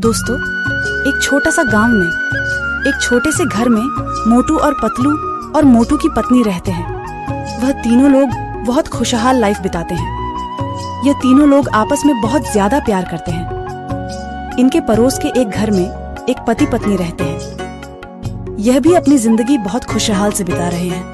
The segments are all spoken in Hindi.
दोस्तों, एक छोटा सा गांव में एक छोटे से घर में मोटू और पतलू और मोटू की पत्नी रहते हैं। वह तीनों लोग बहुत खुशहाल लाइफ बिताते हैं। ये तीनों लोग आपस में बहुत ज्यादा प्यार करते हैं। इनके पड़ोस के एक घर में एक पति पत्नी रहते हैं। यह भी अपनी जिंदगी बहुत खुशहाल से बिता रहे हैं।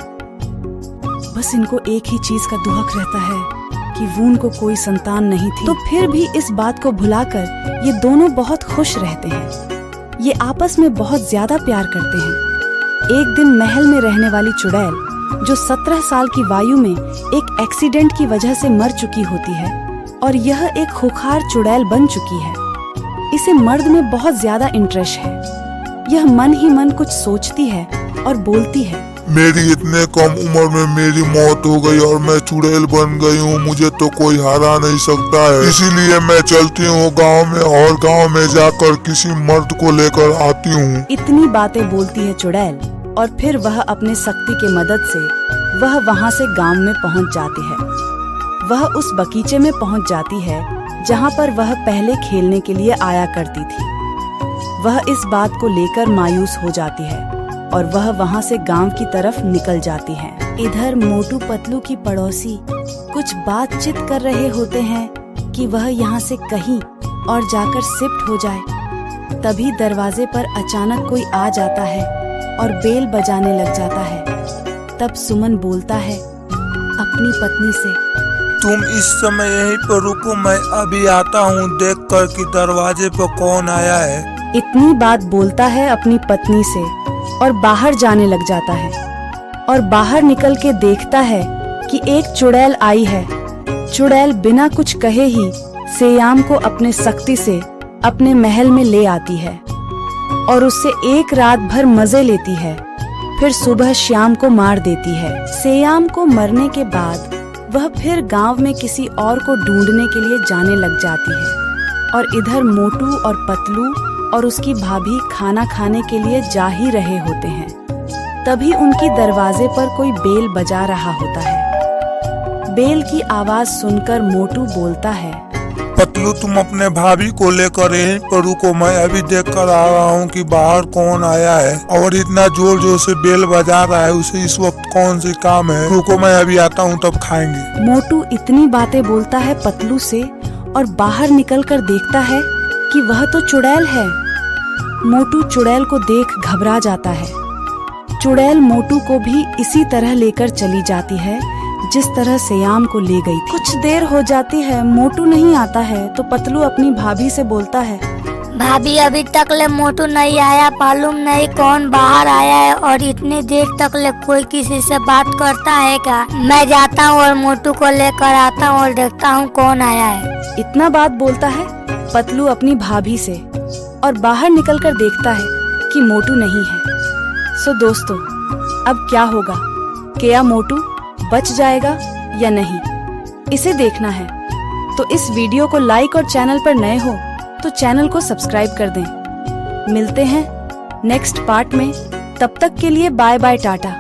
बस इनको एक ही चीज का दुख रहता है कि वो उनको कोई संतान नहीं थी। तो फिर भी इस बात को भुलाकर ये दोनों बहुत खुश रहते हैं। ये आपस में बहुत ज्यादा प्यार करते हैं। एक दिन महल में रहने वाली चुड़ैल, जो 17 साल की वायु में एक एक्सीडेंट की वजह से मर चुकी होती है और यह एक खूंखार चुड़ैल बन चुकी है, इसे मर्द में बहुत ज्यादा इंटरेस्ट है। यह मन ही मन कुछ सोचती है और बोलती है, मेरी इतने कम उम्र में मेरी मौत हो गई और मैं चुड़ैल बन गई हूँ। मुझे तो कोई हरा नहीं सकता है, इसीलिए मैं चलती हूँ गांव में और गांव में जाकर किसी मर्द को लेकर आती हूँ। इतनी बातें बोलती है चुड़ैल और फिर वह अपने शक्ति की मदद से वह वहाँ से गांव में पहुँच जाती है। वह उस बगीचे में पहुँच जाती है जहाँ पर वह पहले खेलने के लिए आया करती थी। वह इस बात को लेकर मायूस हो जाती है और वह वहाँ से गांव की तरफ निकल जाती है। इधर मोटू पतलू की पड़ोसी कुछ बातचीत कर रहे होते हैं कि वह यहाँ से कहीं और जाकर शिफ्ट हो जाए। तभी दरवाजे पर अचानक कोई आ जाता है और बेल बजाने लग जाता है। तब सुमन बोलता है अपनी पत्नी से, तुम इस समय यहीं पर रुको, मैं अभी आता हूँ देख कर कि दरवाजे पर कौन आया है। इतनी बात बोलता है अपनी पत्नी से और बाहर जाने लग जाता है और बाहर निकल के देखता है कि एक चुड़ैल आई है। चुड़ैल बिना कुछ कहे ही सेयाम को अपने शक्ति से अपने महल में ले आती है और उससे एक रात भर मजे लेती है। फिर सुबह श्याम को मार देती है। सेयाम को मरने के बाद वह फिर गांव में किसी और को ढूंढने के लिए जाने लग जाती है और इधर मोटू और पतलू और उसकी भाभी खाना खाने के लिए जा ही रहे होते हैं। तभी उनकी दरवाजे पर कोई बेल बजा रहा होता है। बेल की आवाज सुनकर मोटू बोलता है, पतलू तुम अपने भाभी को लेकर यहीं पर रुको, मैं अभी देख कर आ रहा हूँ कि बाहर कौन आया है और इतना जोर जोर से बेल बजा रहा है, उसे इस वक्त कौन सी काम है। रुको मैं अभी आता हूँ तब खाएंगे। मोटू इतनी बातें बोलता है पतलू से और बाहर निकल कर देखता है कि वह तो चुड़ैल है। मोटू चुड़ैल को देख घबरा जाता है। चुड़ैल मोटू को भी इसी तरह लेकर चली जाती है जिस तरह सेयाम को ले गई थी। कुछ देर हो जाती है, मोटू नहीं आता है तो पतलू अपनी भाभी से बोलता है, भाभी अभी तक ले मोटू नहीं आया, मालूम नहीं कौन बाहर आया है और इतनी देर तक ले कोई किसी से बात करता है क्या। मैं जाता हूँ और मोटू को लेकर आता हूँ और देखता हूँ कौन आया है। इतना बात बोलता है पतलू अपनी भाभी से और बाहर निकलकर देखता है कि मोटू नहीं है। सो दोस्तों, अब क्या होगा? क्या मोटू बच जाएगा या नहीं, इसे देखना है। तो इस वीडियो को लाइक और चैनल पर नए हो तो चैनल को सब्सक्राइब कर दें। मिलते हैं नेक्स्ट पार्ट में, तब तक के लिए बाय बाय, टाटा।